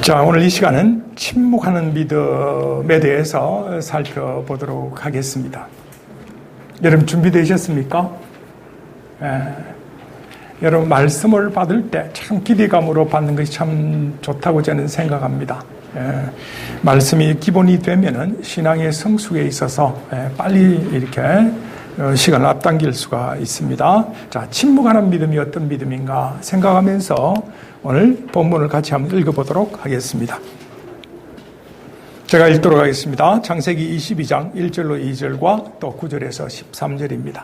자, 오늘 이 시간은 침묵하는 믿음에 대해서 살펴보도록 하겠습니다. 여러분 준비되셨습니까? 여러분 말씀을 받을 때 참 기대감으로 받는 것이 참 좋다고 저는 생각합니다. 말씀이 기본이 되면은 신앙의 성숙에 있어서 빨리 이렇게 시간을 앞당길 수가 있습니다. 자, 침묵하는 믿음이 어떤 믿음인가 생각하면서 오늘 본문을 같이 한번 읽어보도록 하겠습니다. 제가 읽도록 하겠습니다. 창세기 22장 1절로 2절과 또 9절에서 13절입니다.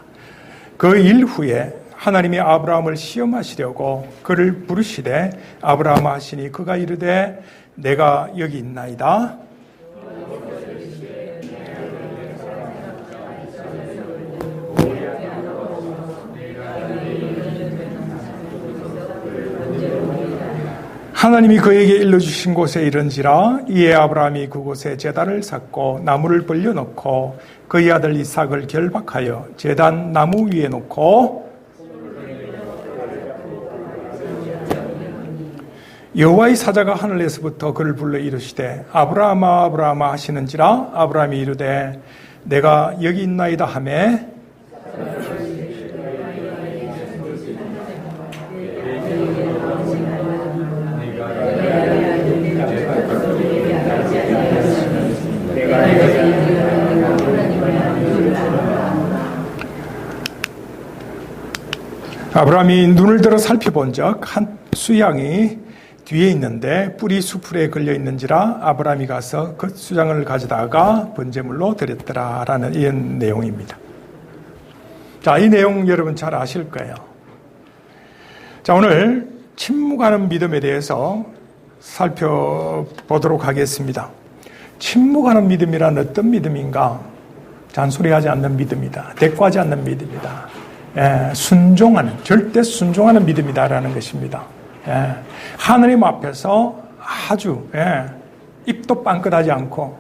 그 일 후에 하나님이 아브라함을 시험하시려고 그를 부르시되 아브라함아 하시니 그가 이르되 내가 여기 있나이다. 하나님이 그에게 일러주신 곳에 이른지라 이에 아브라함이 그곳에 제단을 쌓고 나무를 벌려놓고 그의 아들 이삭을 결박하여 제단 나무 위에 놓고 여호와의 사자가 하늘에서부터 그를 불러 이르시되 아브라함아 아브라함아 하시는지라 아브라함이 이르되 내가 여기 있나이다 하매 아브라함이 눈을 들어 살펴본 적 한 수양이 뒤에 있는데 뿔이 수풀에 걸려 있는지라 아브라함이 가서 그 수장을 가져다가 번제물로 드렸더라라는 이런 내용입니다. 자, 이 내용 여러분 잘 아실 거예요. 자, 오늘 침묵하는 믿음에 대해서 살펴보도록 하겠습니다. 침묵하는 믿음이란 어떤 믿음인가? 잔소리하지 않는 믿음이다. 대꾸하지 않는 믿음이다. 순종하는, 절대 순종하는 믿음이다라는 것입니다. 하느님 앞에서 아주 입도 빵긋하지 않고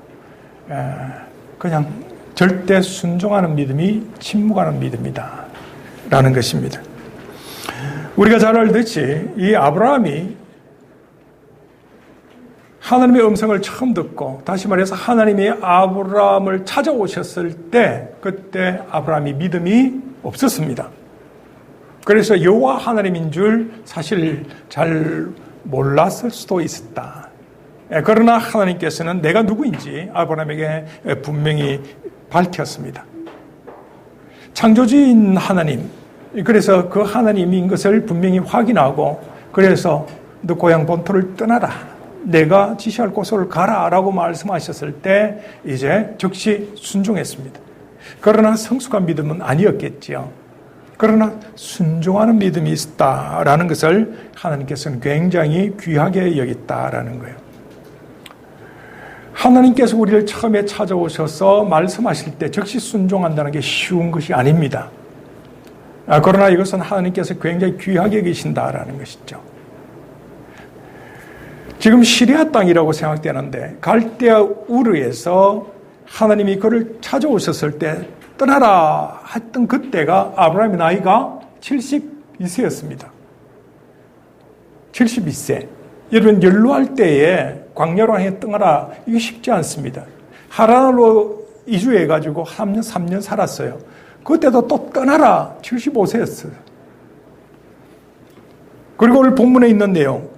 그냥 절대 순종하는 믿음이 침묵하는 믿음이다 라는 것입니다. 우리가 잘 알듯이 이 아브라함이 하나님의 음성을 처음 듣고 다시 말해서 하나님이 아브라함을 찾아오셨을 때 그때 아브라함이 믿음이 없었습니다. 그래서 여호와 하나님인 줄 사실 잘 몰랐을 수도 있었다. 그러나 하나님께서는 내가 누구인지 아브라함에게 분명히 밝혔습니다. 창조주인 하나님, 그래서 그 하나님인 것을 분명히 확인하고 그래서 너 고향 본토를 떠나라. 내가 지시할 곳으로 가라라고 말씀하셨을 때 이제 즉시 순종했습니다. 그러나 성숙한 믿음은 아니었겠지요. 그러나 순종하는 믿음이 있었다라는 것을 하나님께서는 굉장히 귀하게 여겼다라는 거예요. 하나님께서 우리를 처음에 찾아오셔서 말씀하실 때 즉시 순종한다는 게 쉬운 것이 아닙니다. 그러나 이것은 하나님께서 굉장히 귀하게 계신다라는 것이죠. 지금 시리아 땅이라고 생각되는데 갈대아 우르에서 하나님이 그를 찾아오셨을 때 떠나라 했던 그때가 아브라함의 나이가 72세였습니다. 72세. 여러분 연로할 때에 광야로 향해 떠나라 이게 쉽지 않습니다. 하란으로 이주해가지고 3년 살았어요. 그때도 또 떠나라 75세였어요. 그리고 오늘 본문에 있는 내용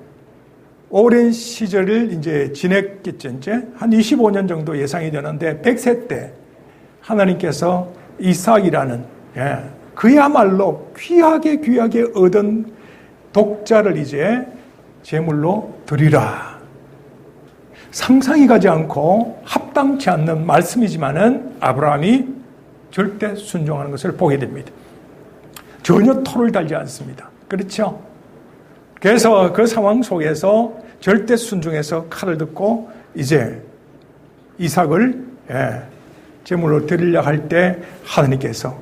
오랜 시절을 이제 지냈겠죠. 이제 한 25년 정도 예상이 되는데 100세 때 하나님께서 이삭이라는 그야말로 귀하게 얻은 독자를 이제 제물로 드리라. 상상이 가지 않고 합당치 않는 말씀이지만은 아브라함이 절대 순종하는 것을 보게 됩니다. 전혀 토를 달지 않습니다. 그렇죠? 그래서 그 상황 속에서 절대 순종해서 칼을 듣고 이제 이삭을 제물로 드리려 할 때 하나님께서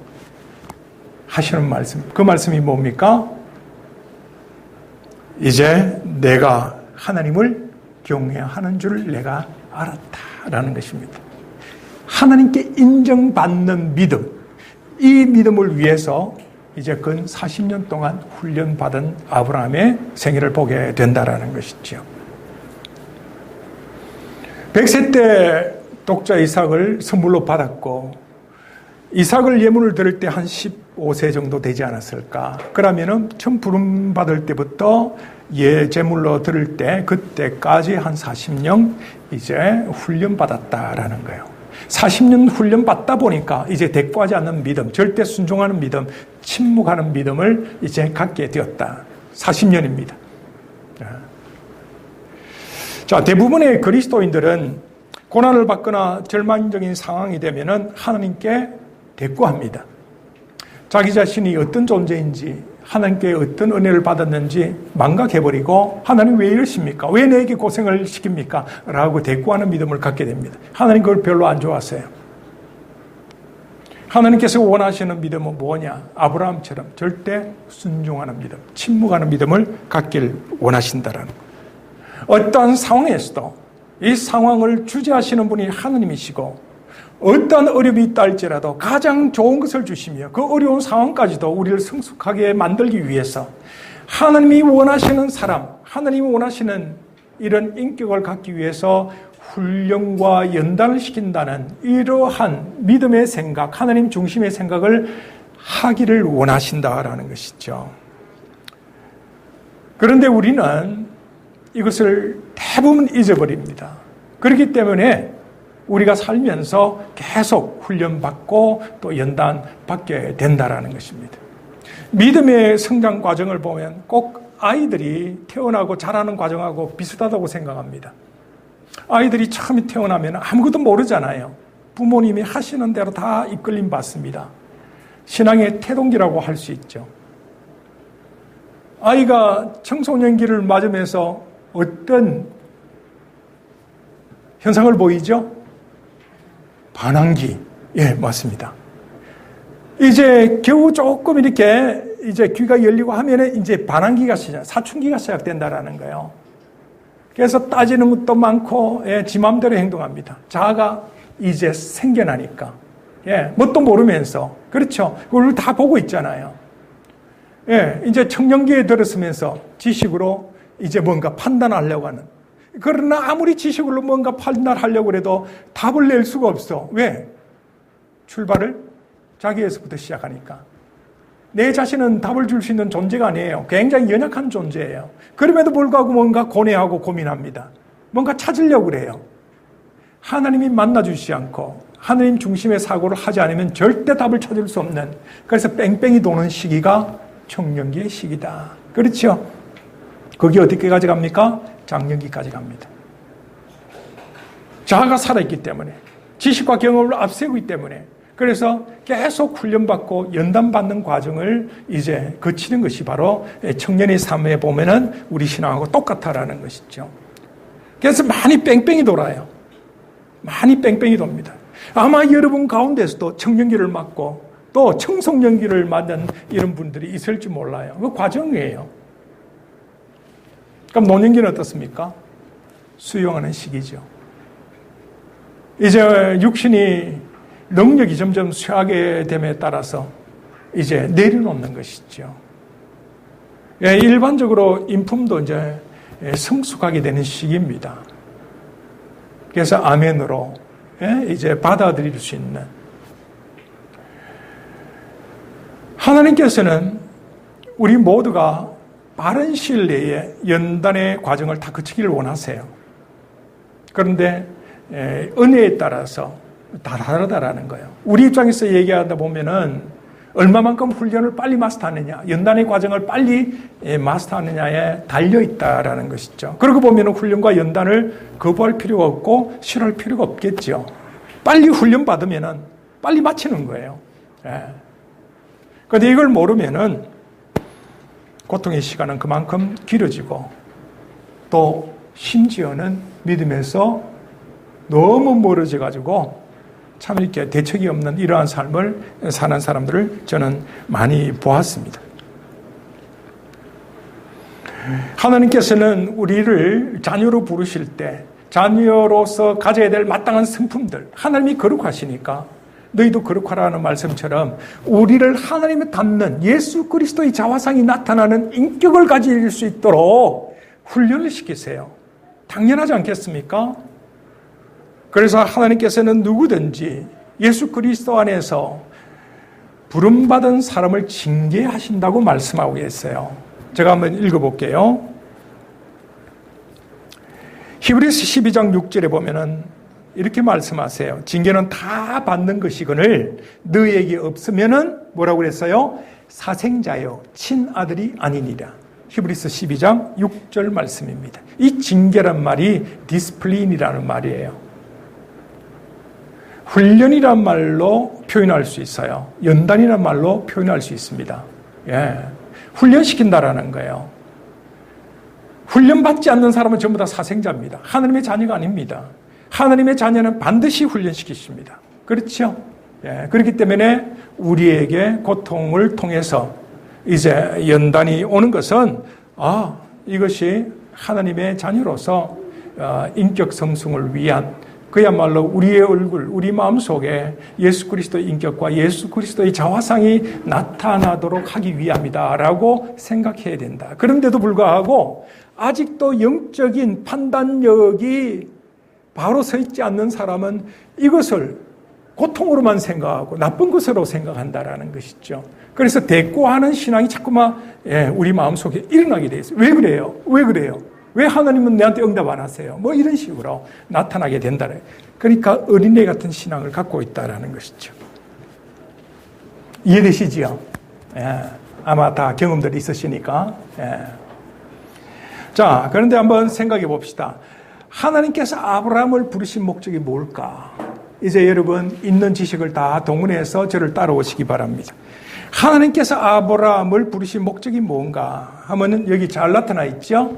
하시는 말씀, 그 말씀이 뭡니까? 이제 내가 하나님을 경외하는 줄 내가 알았다라는 것입니다. 하나님께 인정받는 믿음, 이 믿음을 위해서 이제 근 40년 동안 훈련받은 아브라함의 생애를 보게 된다라는 것이죠. 100세 때 독자 이삭을 선물로 받았고 이삭을 예물을 드릴 때 한 15세 정도 되지 않았을까. 그러면은 처음 부름 받을 때부터 제물로 드릴 때 그때까지 한 40년 이제 훈련 받았다라는 거예요. 40년 훈련 받다 보니까 이제 대꾸하지 않는 믿음, 절대 순종하는 믿음, 침묵하는 믿음을 이제 갖게 되었다. 40년입니다. 자, 대부분의 그리스도인들은 고난을 받거나 절망적인 상황이 되면은 하나님께 대꾸합니다. 자기 자신이 어떤 존재인지, 하나님께 어떤 은혜를 받았는지 망각해버리고 하나님 왜 이러십니까? 왜 내게 고생을 시킵니까? 라고 대꾸하는 믿음을 갖게 됩니다. 하나님 그걸 별로 안 좋아하세요. 하나님께서 원하시는 믿음은 뭐냐? 아브라함처럼 절대 순종하는 믿음, 침묵하는 믿음을 갖길 원하신다라는 거예요. 어떠한 상황에서도 이 상황을 주재하시는 분이 하나님이시고 어떤 어려움이 있다 할지라도 가장 좋은 것을 주시며 그 어려운 상황까지도 우리를 성숙하게 만들기 위해서 하나님이 원하시는 사람, 하나님이 원하시는 이런 인격을 갖기 위해서 훈련과 연단을 시킨다는 이러한 믿음의 생각, 하나님 중심의 생각을 하기를 원하신다라는 것이죠. 그런데 우리는 이것을 대부분 잊어버립니다. 그렇기 때문에 우리가 살면서 계속 훈련받고 또 연단받게 된다라는 것입니다. 믿음의 성장 과정을 보면 꼭 아이들이 태어나고 자라는 과정하고 비슷하다고 생각합니다. 아이들이 처음에 태어나면 아무것도 모르잖아요. 부모님이 하시는 대로 다 이끌림 받습니다. 신앙의 태동기라고 할 수 있죠. 아이가 청소년기를 맞으면서 어떤 현상을 보이죠? 반항기. 예, 맞습니다. 이제 겨우 조금 이렇게 이제 귀가 열리고 하면은 이제 반항기가 사춘기가 시작된다라는 거예요. 그래서 따지는 것도 많고, 예, 지 맘대로 행동합니다. 자아가 이제 생겨나니까. 예, 뭣도 모르면서. 그렇죠. 그걸 다 보고 있잖아요. 예, 이제 청년기에 들었으면서 지식으로 이제 뭔가 판단하려고 하는. 그러나 아무리 지식으로 뭔가 판단하려고 해도 답을 낼 수가 없어. 왜? 출발을 자기에서부터 시작하니까. 내 자신은 답을 줄 수 있는 존재가 아니에요. 굉장히 연약한 존재예요. 그럼에도 불구하고 뭔가 고뇌하고 고민합니다. 뭔가 찾으려고 그래요. 하나님이 만나주시지 않고 하나님 중심의 사고를 하지 않으면 절대 답을 찾을 수 없는, 그래서 뺑뺑이 도는 시기가 청년기의 시기다. 그렇죠? 거기 어디까지 갑니까? 장년기까지 갑니다. 자아가 살아있기 때문에, 지식과 경험을 앞세우기 때문에, 그래서 계속 훈련받고 연단받는 과정을 이제 거치는 것이 바로 청년의 삶에 보면은 우리 신앙하고 똑같다라는 것이죠. 그래서 많이 뺑뺑이 돌아요. 많이 뺑뺑이 돕니다. 아마 여러분 가운데서도 청년기를 맞고 또 청소년기를 맞는 이런 분들이 있을지 몰라요. 그 과정이에요. 그럼 노년기는 어떻습니까? 수용하는 시기죠. 이제 육신이 능력이 점점 쇠하게 됨에 따라서 이제 내려놓는 것이죠. 예, 일반적으로 인품도 이제 성숙하게 되는 시기입니다. 그래서 아멘으로 이제 받아들일 수 있는. 하나님께서는 우리 모두가 빠른 시일 내에 연단의 과정을 다 거치기를 원하세요. 그런데 은혜에 따라서 다 다르다라는 거예요. 우리 입장에서 얘기하다 보면은 얼마만큼 훈련을 빨리 마스터하느냐, 연단의 과정을 빨리 마스터하느냐에 달려있다라는 것이죠. 그러고 보면은 훈련과 연단을 거부할 필요가 없고 싫어할 필요가 없겠죠. 빨리 훈련 받으면은 빨리 마치는 거예요. 그런데 이걸 모르면은 고통의 시간은 그만큼 길어지고 또 심지어는 믿음에서 너무 멀어져가지고 참 이렇게 대책이 없는 이러한 삶을 사는 사람들을 저는 많이 보았습니다. 하나님께서는 우리를 자녀로 부르실 때 자녀로서 가져야 될 마땅한 성품들, 하나님이 거룩하시니까 너희도 거룩하라는 말씀처럼 우리를 하나님에 닮는 예수 그리스도의 자화상이 나타나는 인격을 가질 수 있도록 훈련을 시키세요. 당연하지 않겠습니까? 그래서 하나님께서는 누구든지 예수 그리스도 안에서 부름받은 사람을 징계하신다고 말씀하고 계세요. 제가 한번 읽어볼게요. 히브리서 12장 6절에 보면은 이렇게 말씀하세요. 징계는 다 받는 것이거늘 너희에게 없으면은 뭐라고 그랬어요? 사생자요 친아들이 아니니라. 히브리서 12장 6절 말씀입니다. 이 징계란 말이 디스플린이라는 말이에요. 훈련이란 말로 표현할 수 있어요. 연단이란 말로 표현할 수 있습니다. 예. 훈련시킨다라는 거예요. 훈련받지 않는 사람은 전부 다 사생자입니다. 하나님의 자녀가 아닙니다. 하나님의 자녀는 반드시 훈련시키십니다. 그렇죠? 예. 그렇기 때문에 우리에게 고통을 통해서 이제 연단이 오는 것은 이것이 하나님의 자녀로서 인격 성승을 위한 그야말로 우리의 얼굴, 우리 마음속에 예수 그리스도의 인격과 예수 그리스도의 자화상이 나타나도록 하기 위함이다라고 생각해야 된다. 그런데도 불구하고 아직도 영적인 판단력이 바로 서 있지 않는 사람은 이것을 고통으로만 생각하고 나쁜 것으로 생각한다라는 것이죠. 그래서 대꾸하는 신앙이 자꾸만 우리 마음속에 일어나게 돼 있어요. 왜 그래요? 왜 그래요? 왜 하나님은 내한테 응답 안 하세요? 뭐 이런 식으로 나타나게 된다. 그러니까 어린애 같은 신앙을 갖고 있다라는 것이죠. 이해되시지요? 예, 아마 다 경험들이 있으시니까. 예. 자, 그런데 한번 생각해 봅시다. 하나님께서 아브라함을 부르신 목적이 뭘까? 이제 여러분 있는 지식을 다 동원해서 저를 따라오시기 바랍니다. 하나님께서 아브라함을 부르신 목적이 뭔가 하면은 여기 잘 나타나 있죠?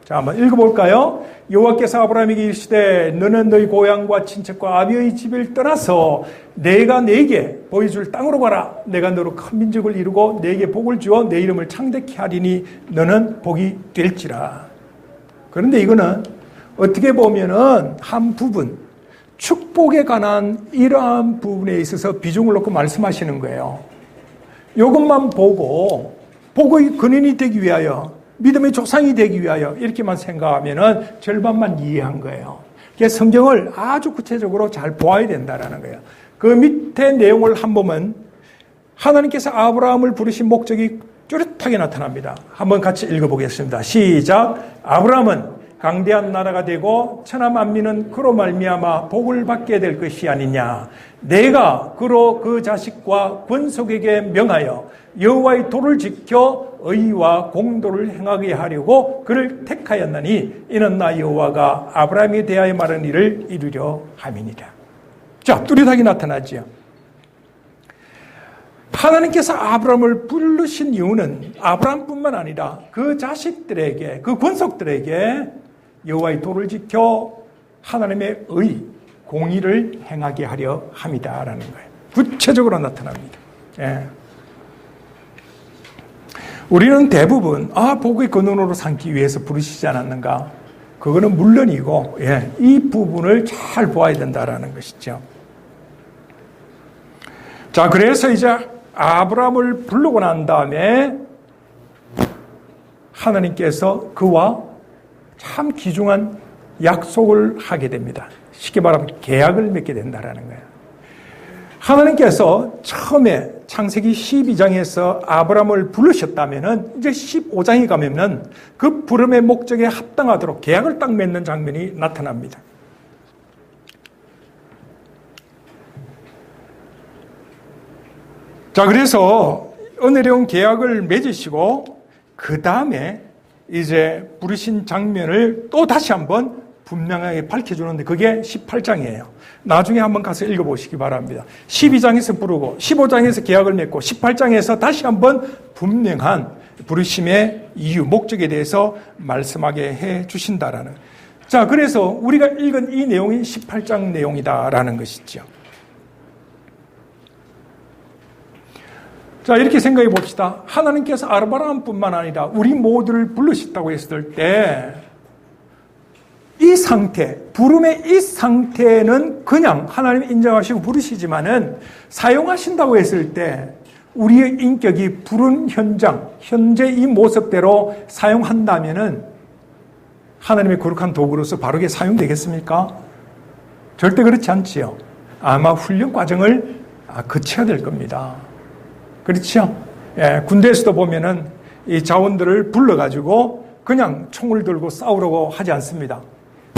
자, 한번 읽어볼까요? 여호와께서 아브라함에게 이르시되 너는 너희 고향과 친척과 아비의 집을 떠나서 내가 네게 보여줄 땅으로 가라. 내가 너로 큰 민족을 이루고 네게 복을 주어 내 이름을 창대케 하리니 너는 복이 될지라. 그런데 이거는 어떻게 보면은 한 부분, 축복에 관한 이러한 부분에 있어서 비중을 놓고 말씀하시는 거예요. 이것만 보고 복의 근원이 되기 위하여 믿음의 조상이 되기 위하여 이렇게만 생각하면은 절반만 이해한 거예요. 그래서 성경을 아주 구체적으로 잘 보아야 된다라는 거예요. 그 밑에 내용을 한 번은 하나님께서 아브라함을 부르신 목적이 뚜렷하게 나타납니다. 한번 같이 읽어보겠습니다. 시작. 아브라함은 강대한 나라가 되고 천하 만민은 그로 말미암아 복을 받게 될 것이 아니냐. 내가 그로 그 자식과 권속에게 명하여 여호와의 도를 지켜 의와 공도를 행하게 하려고 그를 택하였나니 이는 나 여호와가 아브라함에 대하여 말한 일을 이루려 함이니라. 자, 뚜렷하게 나타나지요. 하나님께서 아브라함을 부르신 이유는 아브라함뿐만 아니라 그 자식들에게, 그 권속들에게 여호와의 도를 지켜 하나님의 의, 공의를 행하게 하려 함이다라는 거예요. 구체적으로 나타납니다. 예. 우리는 대부분 복의 근원으로 삼기 위해서 부르시지 않았는가? 그거는 물론이고 이 부분을 잘 보아야 된다라는 것이죠. 자, 그래서 이제 아브라함을 부르고 난 다음에 하나님께서 그와 참 귀중한 약속을 하게 됩니다. 쉽게 말하면 계약을 맺게 된다라는 거예요. 하나님께서 처음에 창세기 12장에서 아브라함을 부르셨다면은 이제 15장에 가면은 그 부름의 목적에 합당하도록 계약을 딱 맺는 장면이 나타납니다. 자, 그래서 은혜로운 계약을 맺으시고 그 다음에 이제 부르신 장면을 또 다시 한번 분명하게 밝혀주는데 그게 18장이에요. 나중에 한번 가서 읽어보시기 바랍니다. 12장에서 부르고 15장에서 계약을 맺고 18장에서 다시 한번 분명한 부르심의 이유, 목적에 대해서 말씀하게 해 주신다라는. 자, 그래서 우리가 읽은 이 내용이 18장 내용이다라는 것이죠. 자, 이렇게 생각해 봅시다. 하나님께서 아브라함뿐만 아니라 우리 모두를 부르셨다고 했을 때 이 상태, 부름의 이 상태는 그냥 하나님 인정하시고 부르시지만은 사용하신다고 했을 때 우리의 인격이 부른 현장, 현재 이 모습대로 사용한다면은 하나님의 거룩한 도구로서 바르게 사용되겠습니까? 절대 그렇지 않지요. 아마 훈련 과정을 거쳐야 될 겁니다. 그렇죠? 예, 군대에서도 보면은 이 자원들을 불러가지고 그냥 총을 들고 싸우려고 하지 않습니다.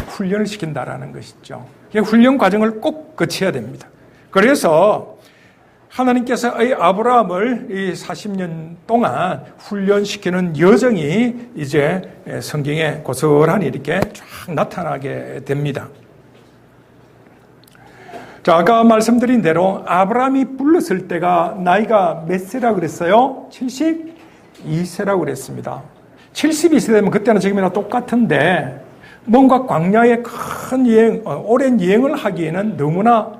훈련을 시킨다라는 것이죠. 훈련 과정을 꼭 거쳐야 됩니다. 그래서 하나님께서 이 아브라함을 이 40년 동안 훈련시키는 여정이 이제 성경에 고스란히 이렇게 쫙 나타나게 됩니다. 자, 아까 말씀드린 대로 아브라함이 불렀을 때가 나이가 몇 세라고 그랬어요? 72세라고 그랬습니다. 72세 되면 그때나 지금이나 똑같은데 뭔가 광야에 큰 여행, 오랜 여행을 하기에는 너무나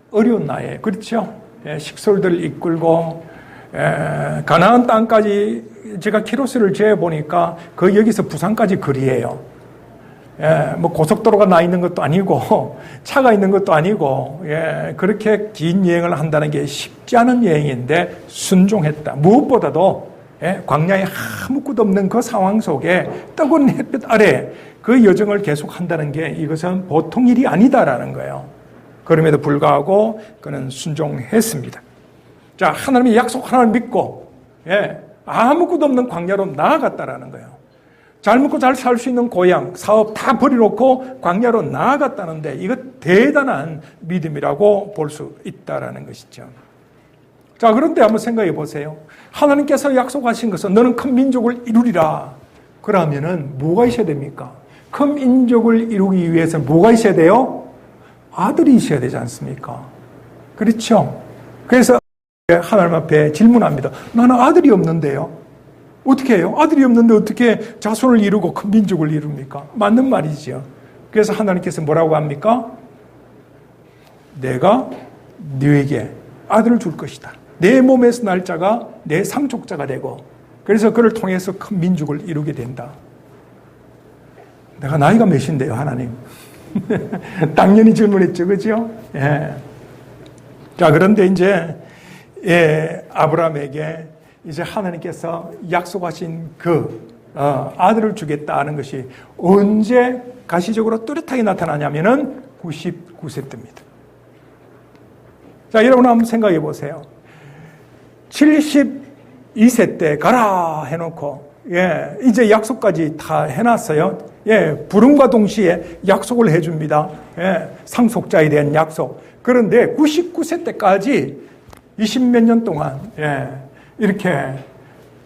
어려운 나이에, 그렇죠? 식솔들을 이끌고 가나안 땅까지 제가 키로수를 재보니까 그 여기서 부산까지 거리예요. 뭐 고속도로가 나 있는 것도 아니고 차가 있는 것도 아니고 그렇게 긴 여행을 한다는 게 쉽지 않은 여행인데 순종했다. 무엇보다도 광야에 아무것도 없는 그 상황 속에 뜨거운 햇빛 아래 그 여정을 계속한다는 게 이것은 보통 일이 아니다라는 거예요. 그럼에도 불구하고 그는 순종했습니다. 자, 하나님의 약속 하나를 믿고 아무것도 없는 광야로 나아갔다라는 거예요. 잘 먹고 잘 살 수 있는 고향, 사업 다 버려놓고 광야로 나아갔다는데 이거 대단한 믿음이라고 볼 수 있다라는 것이죠. 자, 그런데 한번 생각해 보세요. 하나님께서 약속하신 것은 너는 큰 민족을 이루리라. 그러면은 뭐가 있어야 됩니까? 큰 민족을 이루기 위해서는 뭐가 있어야 돼요? 아들이 있어야 되지 않습니까? 그렇죠? 그래서 하나님 앞에 질문합니다. 나는 아들이 없는데요. 어떻게 해요? 아들이 없는데 어떻게 자손을 이루고 큰 민족을 이룹니까? 맞는 말이죠. 그래서 하나님께서 뭐라고 합니까? 내가 너에게 아들을 줄 것이다. 내 몸에서 날 자가 내 상속자가 되고 그래서 그를 통해서 큰 민족을 이루게 된다. 내가 나이가 몇인데요, 하나님? 당연히 질문했죠, 그죠? 예. 자, 그런데 이제, 아브라함에게 이제 하나님께서 약속하신 아들을 주겠다는 것이 언제 가시적으로 뚜렷하게 나타나냐면은 99세 때입니다. 자, 여러분 한번 생각해 보세요. 72세 때 가라 해놓고, 이제 약속까지 다 해놨어요. 부름과 동시에 약속을 해줍니다. 상속자에 대한 약속. 그런데 99세 때까지 20몇 년 동안, 이렇게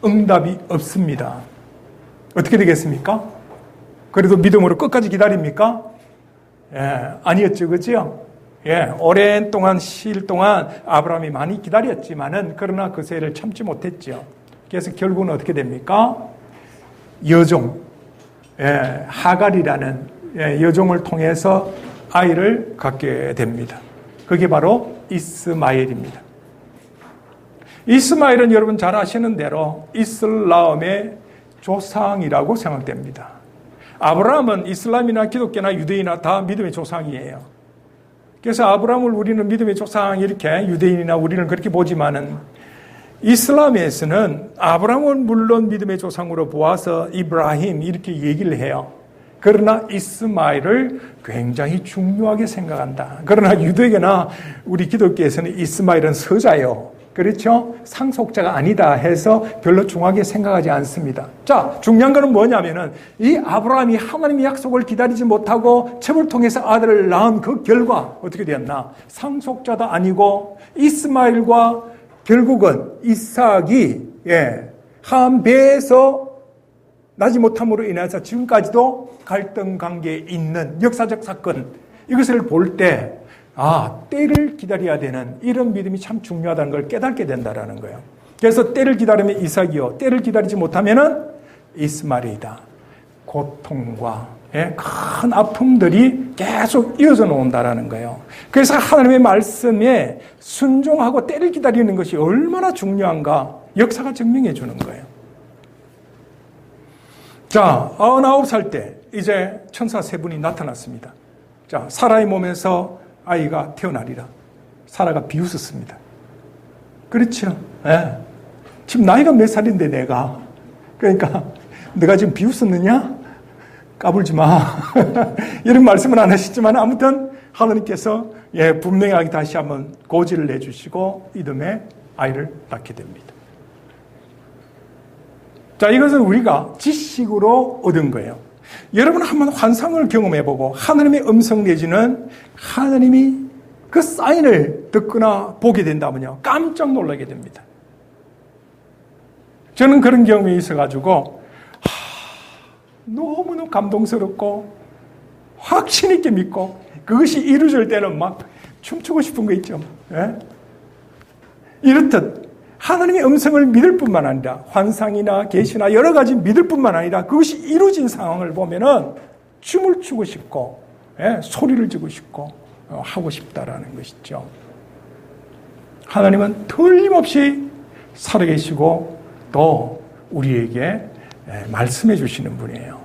응답이 없습니다. 어떻게 되겠습니까? 그래도 믿음으로 끝까지 기다립니까? 아니었죠, 그죠? 오랜 동안, 시일 동안 아브라함이 많이 기다렸지만은, 그러나 그 세를 참지 못했죠. 그래서 결국은 어떻게 됩니까? 여종, 하갈이라는 여종을 통해서 아이를 갖게 됩니다. 그게 바로 이스마엘입니다. 이스마엘은 여러분 잘 아시는 대로 이슬람의 조상이라고 생각됩니다. 아브라함은 이슬람이나 기독교나 유대인이나 다 믿음의 조상이에요. 그래서 아브라함을 우리는 믿음의 조상 이렇게 유대인이나 우리는 그렇게 보지만은 이슬람에서는 아브라함은 물론 믿음의 조상으로 보아서 이브라힘 이렇게 얘기를 해요. 그러나 이스마엘을 굉장히 중요하게 생각한다. 그러나 유대교나 우리 기독교에서는 이스마엘은 서자요. 그렇죠? 상속자가 아니다 해서 별로 중요하게 생각하지 않습니다. 자, 중요한 거는 뭐냐면은 이 아브라함이 하나님의 약속을 기다리지 못하고 첩을 통해서 아들을 낳은 그 결과 어떻게 되었나? 상속자도 아니고 이스마엘과 결국은 이삭이 한 배에서 나지 못함으로 인해서 지금까지도 갈등 관계에 있는 역사적 사건 이것을 볼 때 때를 기다려야 되는 이런 믿음이 참 중요하다는 걸 깨닫게 된다라는 거예요. 그래서 때를 기다리면 이삭이요. 때를 기다리지 못하면은 이스마엘이다. 고통과 큰 아픔들이 계속 이어져 나온다라는 거예요. 그래서 하나님의 말씀에 순종하고 때를 기다리는 것이 얼마나 중요한가 역사가 증명해 주는 거예요. 자, 99살 때 이제 천사 세 분이 나타났습니다. 자, 사라의 몸에서 아이가 태어나리라. 사라가 비웃었습니다. 그렇죠? 지금 나이가 몇 살인데 내가. 그러니까 내가 지금 비웃었느냐? 까불지 마. 이런 말씀은 안 하시지만 아무튼 하나님께서 분명하게 다시 한번 고지를 내주시고 이듬해 아이를 낳게 됩니다. 자, 이것은 우리가 지식으로 얻은 거예요. 여러분 한번 환상을 경험해보고 하나님의 음성 내지는 하나님이 그 사인을 듣거나 보게 된다면요, 깜짝 놀라게 됩니다. 저는 그런 경험이 있어가지고 너무너무 감동스럽고 확신 있게 믿고 그것이 이루어질 때는 막 춤추고 싶은 거 있죠. 예? 이렇듯 하나님의 음성을 믿을 뿐만 아니라 환상이나 계시나 여러 가지 믿을 뿐만 아니라 그것이 이루어진 상황을 보면은 춤을 추고 싶고 소리를 지고 싶고 하고 싶다라는 것이죠. 하나님은 틀림없이 살아계시고 또 우리에게 말씀해 주시는 분이에요.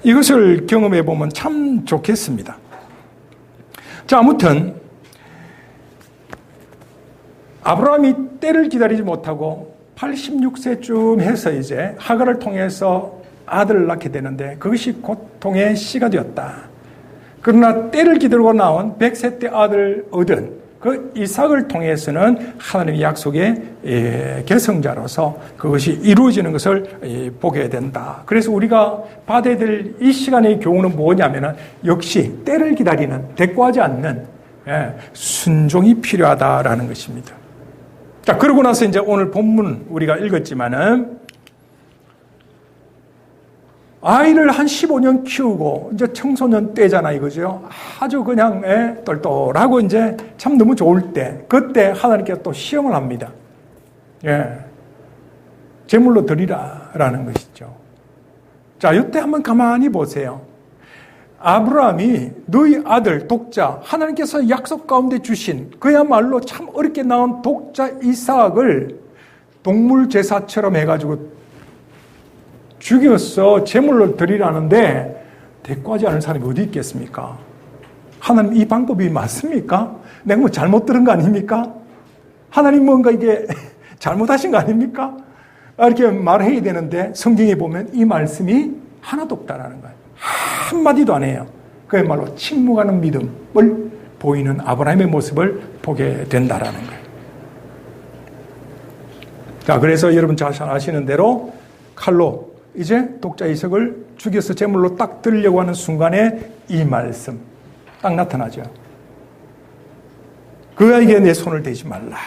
이것을 경험해 보면 참 좋겠습니다. 자, 아무튼 아브라함이 때를 기다리지 못하고 86세쯤 해서 이제 하갈을 통해서 아들을 낳게 되는데 그것이 고통의 씨가 되었다. 그러나 때를 기다리고 나온 100세 때 아들을 얻은 그 이삭을 통해서는 하나님의 약속의 계승자로서 그것이 이루어지는 것을 보게 된다. 그래서 우리가 받아야 될 이 시간의 교훈은 뭐냐면은 역시 때를 기다리는 대꾸하지 않는 순종이 필요하다라는 것입니다. 자, 그러고 나서 이제 오늘 본문 우리가 읽었지만은 아이를 한 15년 키우고 이제 청소년 때잖아 이거죠. 아주 그냥 똘똘하고 이제 참 너무 좋을 때 그때 하나님께서 또 시험을 합니다. 제물로 드리라라는 것이죠. 자, 이때 한번 가만히 보세요. 아브라함이 너희 아들 독자 하나님께서 약속 가운데 주신 그야말로 참 어렵게 낳은 독자 이삭을 동물 제사처럼 해가지고 죽여서 제물로 드리라는데 대꾸하지 않은 사람이 어디 있겠습니까? 하나님 이 방법이 맞습니까? 내가 뭐 잘못 들은 거 아닙니까? 하나님 뭔가 이게 잘못하신 거 아닙니까? 이렇게 말해야 되는데 성경에 보면 이 말씀이 하나도 없다라는 거예요. 한마디도 안 해요. 그야말로 침묵하는 믿음을 보이는 아브라함의 모습을 보게 된다라는 거예요. 자, 그래서 여러분 잘 아시는 대로 칼로 이제 독자 이삭을 죽여서 제물로 딱 드리려고 하는 순간에 이 말씀 딱 나타나죠. 그에게 내 손을 대지 말라.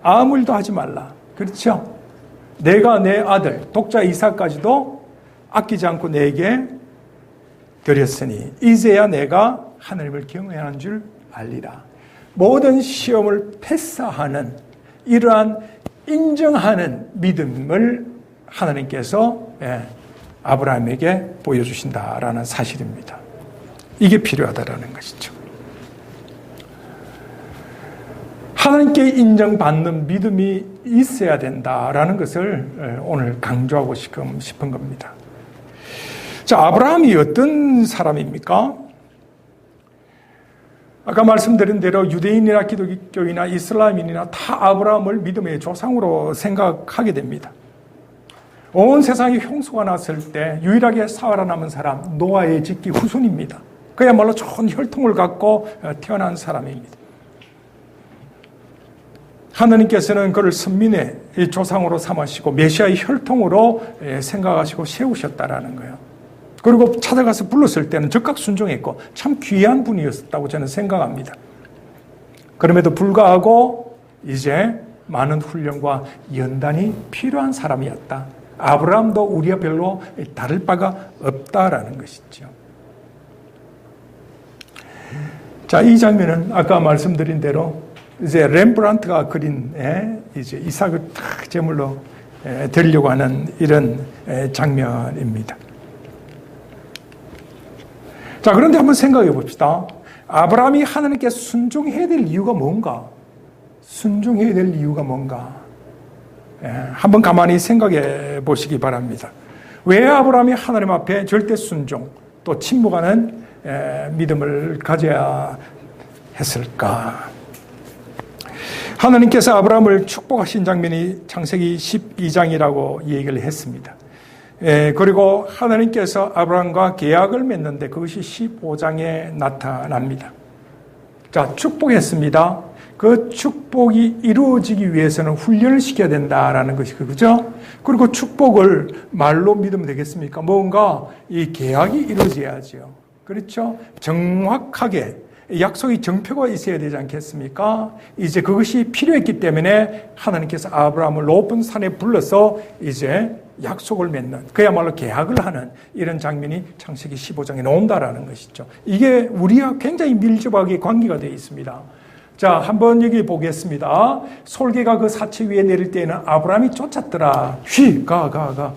아무 일도 하지 말라. 그렇죠? 내가 내 아들 독자 이삭까지도 아끼지 않고 내게 드렸으니 이제야 내가 하나님을 경외하는 줄 알리라. 모든 시험을 패스하는 이러한 인정하는 믿음을 하나님께서 아브라함에게 보여주신다라는 사실입니다. 이게 필요하다라는 것이죠. 하나님께 인정받는 믿음이 있어야 된다라는 것을 오늘 강조하고 싶은 겁니다. 자, 아브라함이 어떤 사람입니까? 아까 말씀드린 대로 유대인이나 기독교인이나 이슬람인이나 다 아브라함을 믿음의 조상으로 생각하게 됩니다. 온 세상에 홍수가 났을 때 유일하게 살아남은 사람 노아의 직기 후손입니다. 그야말로 좋은 혈통을 갖고 태어난 사람입니다. 하나님께서는 그를 선민의 조상으로 삼으시고 메시아의 혈통으로 생각하시고 세우셨다라는 거예요. 그리고 찾아가서 불렀을 때는 즉각 순종했고 참 귀한 분이었다고 저는 생각합니다. 그럼에도 불구하고 이제 많은 훈련과 연단이 필요한 사람이었다. 아브라함도 우리와 별로 다를 바가 없다라는 것이죠. 자, 이 장면은 아까 말씀드린 대로 이제 렘브란트가 그린 이제 이삭을 탁 제물로 드리려고 하는 이런 장면입니다. 자, 그런데 한번 생각해 봅시다. 아브라함이 하나님께 순종해야 될 이유가 뭔가? 순종해야 될 이유가 뭔가? 한번 가만히 생각해 보시기 바랍니다. 왜 아브라함이 하나님 앞에 절대 순종, 또 침묵하는 믿음을 가져야 했을까? 하나님께서 아브라함을 축복하신 장면이 창세기 12장이라고 얘기를 했습니다. 그리고 하나님께서 아브라함과 계약을 맺는데 그것이 15장에 나타납니다. 자, 축복했습니다. 그 축복이 이루어지기 위해서는 훈련을 시켜야 된다라는 것이 그죠? 그리고 축복을 말로 믿으면 되겠습니까? 뭔가 이 계약이 이루어져야죠. 그렇죠? 정확하게 약속이 정표가 있어야 되지 않겠습니까? 이제 그것이 필요했기 때문에 하나님께서 아브라함을 높은 산에 불러서 이제 약속을 맺는, 그야말로 계약을 하는 이런 장면이 창세기 15장에 나온다라는 것이죠. 이게 우리와 굉장히 밀접하게 관계가 되어 있습니다. 자, 한번 여기 보겠습니다. 솔개가 그 사체 위에 내릴 때에는 아브라함이 쫓았더라. 가.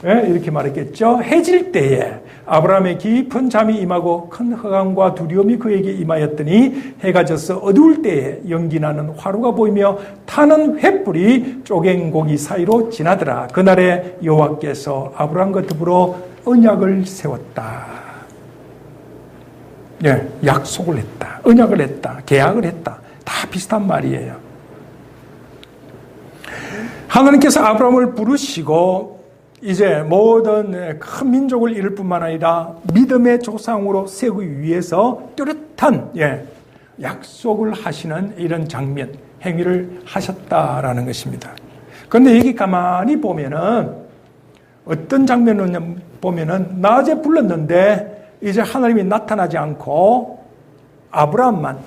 이렇게 말했겠죠. 해질 때에 아브라함의 깊은 잠이 임하고 큰 흑암과 두려움이 그에게 임하였더니 해가 져서 어두울 때에 연기나는 화루가 보이며 타는 횃불이 쪼갠 고기 사이로 지나더라. 그날에 여호와께서 아브라함과 더불어 언약을 세웠다. 약속을 했다. 언약을 했다. 계약을 했다. 다 비슷한 말이에요. 하나님께서 아브라함을 부르시고 이제 모든 큰 민족을 이룰 뿐만 아니라 믿음의 조상으로 세우기 위해서 뚜렷한 약속을 하시는 이런 장면, 행위를 하셨다라는 것입니다. 그런데 여기 가만히 보면은 어떤 장면을 보면은 낮에 불렀는데 이제 하나님이 나타나지 않고 아브라함만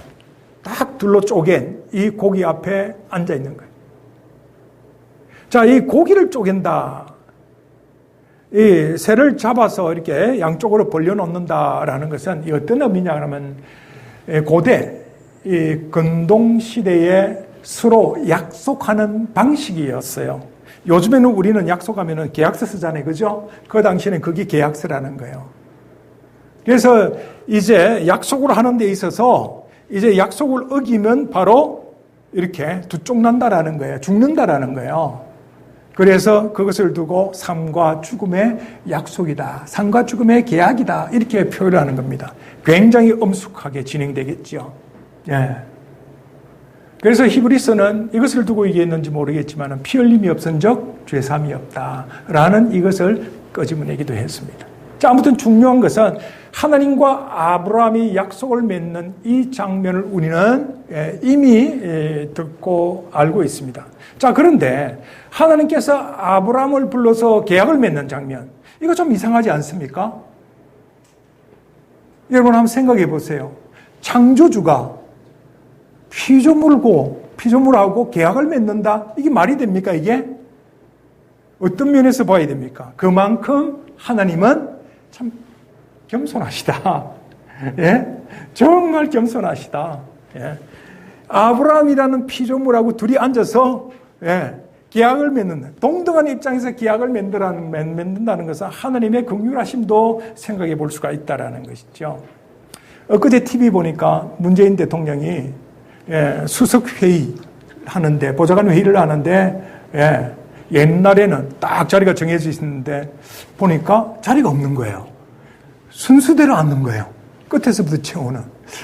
딱 둘로 쪼갠 이 고기 앞에 앉아 있는 거예요. 자, 이 고기를 쪼갠다. 이 새를 잡아서 이렇게 양쪽으로 벌려놓는다라는 것은 어떤 의미냐 하면 고대 이 근동 시대에 서로 약속하는 방식이었어요. 요즘에는 우리는 약속하면은 계약서 쓰잖아요, 그죠? 그 당시에는 그게 계약서라는 거예요. 그래서 이제 약속을 하는 데 있어서 이제 약속을 어기면 바로 이렇게 두쪽난다라는 거예요. 죽는다라는 거예요. 그래서 그것을 두고 삶과 죽음의 약속이다. 삶과 죽음의 계약이다. 이렇게 표현하는 겁니다. 굉장히 엄숙하게 진행되겠죠. 그래서 히브리서는 이것을 두고 얘기했는지 모르겠지만 피 흘림이 없은적 죄삼이 없다라는 이것을 끄집어내기도 했습니다. 자, 아무튼 중요한 것은 하나님과 아브라함이 약속을 맺는 이 장면을 우리는 이미 듣고 알고 있습니다. 자, 그런데 하나님께서 아브라함을 불러서 계약을 맺는 장면, 이거 좀 이상하지 않습니까? 여러분 한번 생각해 보세요. 창조주가 피조물하고 계약을 맺는다? 이게 말이 됩니까, 이게? 어떤 면에서 봐야 됩니까? 그만큼 하나님은 참 겸손하시다. 정말 겸손하시다. 아브라함이라는 피조물하고 둘이 앉아서 계약을 맺는다. 동등한 입장에서 계약을 맺는다는 것은 하나님의 긍휼하심도 생각해 볼 수가 있다는 것이죠. 엊그제 TV 보니까 문재인 대통령이 수석회의 하는데, 보좌관 회의를 하는데, 옛날에는 딱 자리가 정해져 있었는데, 보니까 자리가 없는 거예요. 순서대로 앉는 거예요. 끝에서부터 채우는.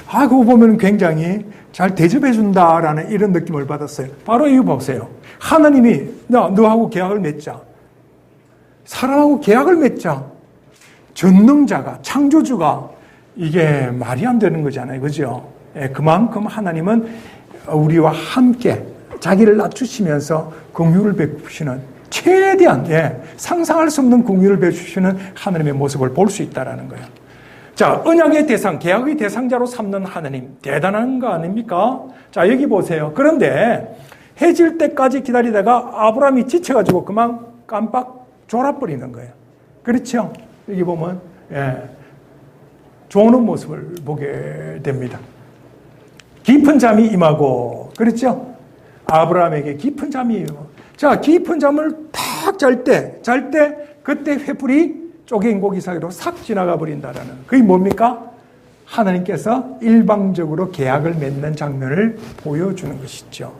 그거 보면 굉장히 잘 대접해준다라는 이런 느낌을 받았어요. 바로 이거 보세요. 하나님이, 너하고 계약을 맺자. 사람하고 계약을 맺자. 전능자가, 창조주가, 이게 말이 안 되는 거잖아요. 그죠? 그만큼 하나님은 우리와 함께 자기를 낮추시면서 긍휼을 베푸시는 최대한 상상할 수 없는 긍휼을 베푸시는 하나님의 모습을 볼 수 있다는 거예요. 자, 언약의 대상, 계약의 대상자로 삼는 하나님, 대단한 거 아닙니까? 자, 여기 보세요. 그런데 해질 때까지 기다리다가 아브라함이 지쳐가지고 그만 깜빡 졸아버리는 거예요. 그렇죠? 여기 보면 조는 모습을 보게 됩니다. 깊은 잠이 임하고, 그렇죠? 아브라함에게 깊은 잠이 임하고. 자, 깊은 잠을 탁 잘 때, 그때 횃불이 쪼갠 고기 사이로 싹 지나가 버린다라는. 그게 뭡니까? 하나님께서 일방적으로 계약을 맺는 장면을 보여주는 것이죠.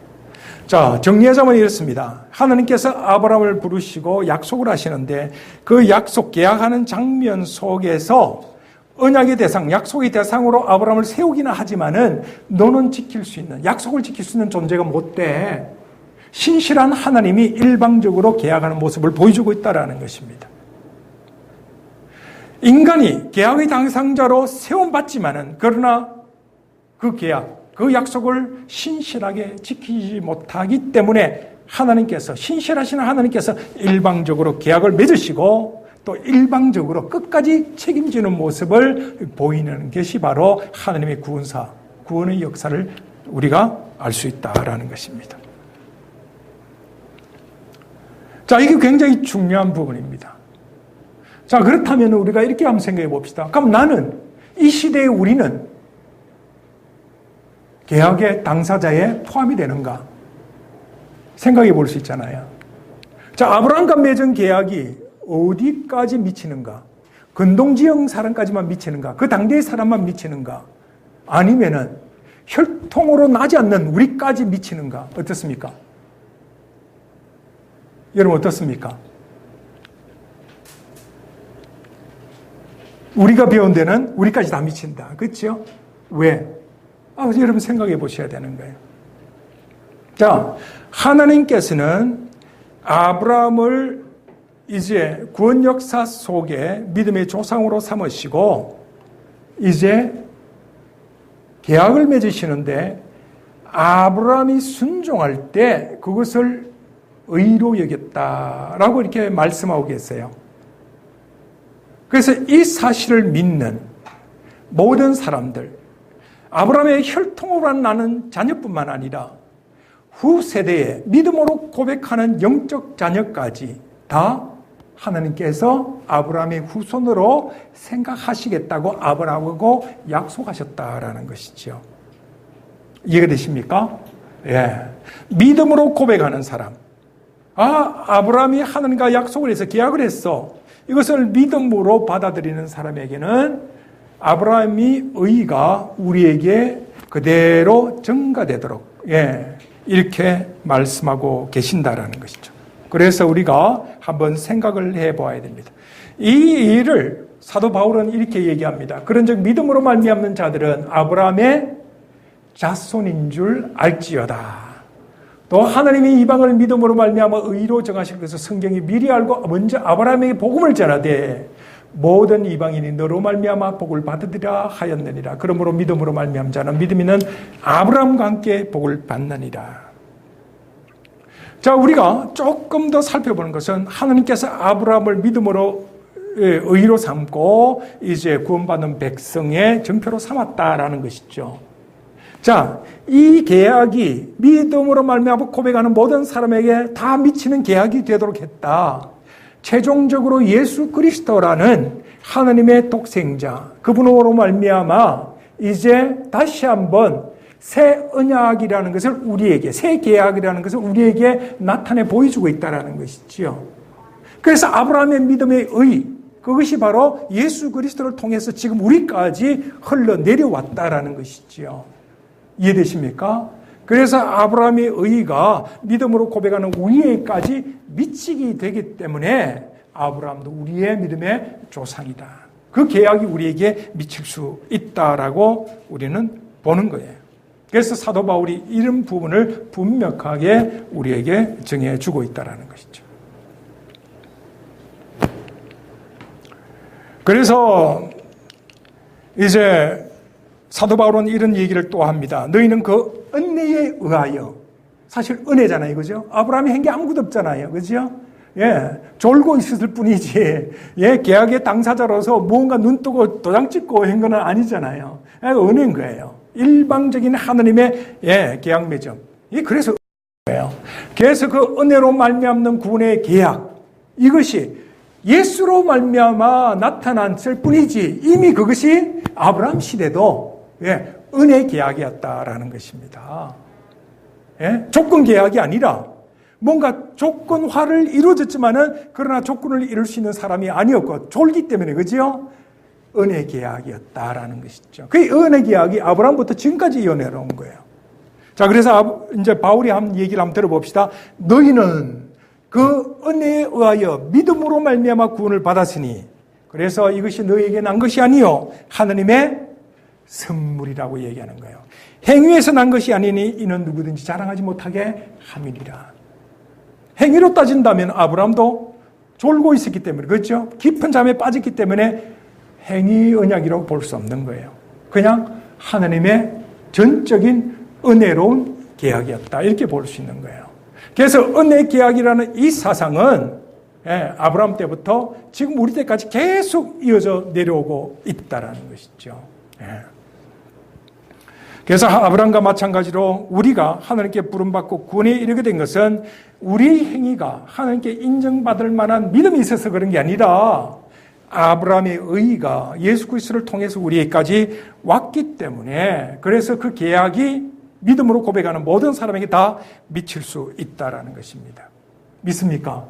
자, 정리하자면 이렇습니다. 하나님께서 아브라함을 부르시고 약속을 하시는데 그 약속, 계약하는 장면 속에서 언약의 대상, 약속의 대상으로 아브라함을 세우기는 하지만은 너는 지킬 수 있는, 약속을 지킬 수 있는 존재가 못 돼. 신실한 하나님이 일방적으로 계약하는 모습을 보여주고 있다는 것입니다. 인간이 계약의 당사자로 세움받지만은 그러나 그 계약, 그 약속을 신실하게 지키지 못하기 때문에 하나님께서, 신실하신 하나님께서 일방적으로 계약을 맺으시고 또 일방적으로 끝까지 책임지는 모습을 보이는 것이 바로 하나님의 구원의 역사를 우리가 알 수 있다라는 것입니다. 자, 이게 굉장히 중요한 부분입니다. 자, 그렇다면 우리가 이렇게 한번 생각해 봅시다. 그럼 나는, 이 시대의 우리는 계약의 당사자에 포함이 되는가? 생각해 볼 수 있잖아요. 자, 아브라함과 맺은 계약이 어디까지 미치는가? 근동지역 사람까지만 미치는가? 그 당대의 사람만 미치는가? 아니면은 혈통으로 나지 않는 우리까지 미치는가? 어떻습니까? 여러분 어떻습니까? 우리가 배운 데는 우리까지 다 미친다. 그렇죠? 왜? 여러분 생각해 보셔야 되는 거예요. 자, 하나님께서는 아브라함을 이제 구원 역사 속에 믿음의 조상으로 삼으시고 이제 계약을 맺으시는데 아브라함이 순종할 때 그것을 의로 여겼다라고 이렇게 말씀하고 계세요. 그래서 이 사실을 믿는 모든 사람들, 아브라함의 혈통으로 나는 자녀뿐만 아니라 후세대에 믿음으로 고백하는 영적 자녀까지 다 하나님께서 아브라함의 후손으로 생각하시겠다고 아브라함하고 약속하셨다라는 것이죠. 이해가 되십니까? 예. 믿음으로 고백하는 사람. 아브라함이 하나님과 약속을 해서 계약을 했어. 이것을 믿음으로 받아들이는 사람에게는 아브라함의 의가 우리에게 그대로 증가되도록 이렇게 말씀하고 계신다라는 것이죠. 그래서 우리가 한번 생각을 해보아야 됩니다. 이 일을 사도 바울은 이렇게 얘기합니다. 그런즉 믿음으로 말미암는 자들은 아브라함의 자손인 줄 알지어다. 또 하나님이 이방을 믿음으로 말미암아 의로 정하실 것을 성경이 미리 알고 먼저 아브라함에게 복음을 전하되 모든 이방인이 너로 말미암아 복을 받으리라 하였느니라. 그러므로 믿음으로 말미암은 자는 믿음이는 아브라함과 함께 복을 받느니라. 자, 우리가 조금 더 살펴보는 것은 하나님께서 아브라함을 믿음으로 의로 삼고 이제 구원받는 백성의 증표로 삼았다라는 것이죠. 자, 이 계약이 믿음으로 말미암아 고백하는 모든 사람에게 다 미치는 계약이 되도록 했다. 최종적으로 예수 그리스도라는 하나님의 독생자, 그분으로 말미암아 이제 다시 한번 새 언약이라는 것을 우리에게, 새 계약이라는 것을 우리에게 나타내 보여주고 있다는 것이지요. 그래서 아브라함의 믿음의 의, 그것이 바로 예수 그리스도를 통해서 지금 우리까지 흘러내려왔다라는 것이지요. 이해되십니까? 그래서 아브라함의 의가 믿음으로 고백하는 우리에게까지 미치게 되기 때문에 아브라함도 우리의 믿음의 조상이다. 그 계약이 우리에게 미칠 수 있다라고 우리는 보는 거예요. 그래서 사도 바울이 이런 부분을 분명하게 우리에게 정해주고 있다는 것이죠. 그래서 이제 사도 바울은 이런 얘기를 또 합니다. 너희는 그 은혜에 의하여, 사실 은혜잖아요, 그죠? 아브라함이 한 게 아무것도 없잖아요, 그죠? 졸고 있었을 뿐이지, 계약의 당사자로서 무언가 눈 뜨고 도장 찍고 한 건 아니잖아요. 은혜인 거예요. 일방적인 하나님의 계약 맺음. 그래서 은혜예요. 그래서 그 은혜로 말미암는 구원의 계약, 이것이 예수로 말미암아 나타났을 뿐이지 이미 그것이 아브라함 시대도 은혜 계약이었다라는 것입니다. 조건 계약이 아니라 뭔가 조건화를 이루어졌지만은 그러나 조건을 이룰 수 있는 사람이 아니었고 졸기 때문에 그죠? 은혜 계약이었다라는 것이죠. 그 은혜 계약이 아브라함부터 지금까지 이어내려온 거예요. 자, 그래서 이제 바울이 한 얘기를 한번 들어봅시다. 너희는 그 은혜에 의하여 믿음으로 말미암아 구원을 받았으니, 그래서 이것이 너희에게 난 것이 아니요 하나님의 선물이라고 얘기하는 거예요. 행위에서 난 것이 아니니 이는 누구든지 자랑하지 못하게 함이니라. 행위로 따진다면 아브라함도 졸고 있었기 때문에, 그렇죠? 깊은 잠에 빠졌기 때문에 행위 언약이라고 볼 수 없는 거예요. 그냥 하나님의 전적인 은혜로운 계약이었다. 이렇게 볼 수 있는 거예요. 그래서 은혜 계약이라는 이 사상은 아브라함 때부터 지금 우리 때까지 계속 이어져 내려오고 있다는 것이죠. 그래서 아브라함과 마찬가지로 우리가 하나님께 부름받고 구원에 이르게 된 것은 우리 행위가 하나님께 인정받을 만한 믿음이 있어서 그런 게 아니라 아브라함의 의의가 예수 그리스도를 통해서 우리에게까지 왔기 때문에, 그래서 그 계약이 믿음으로 고백하는 모든 사람에게 다 미칠 수 있다라는 것입니다. 믿습니까?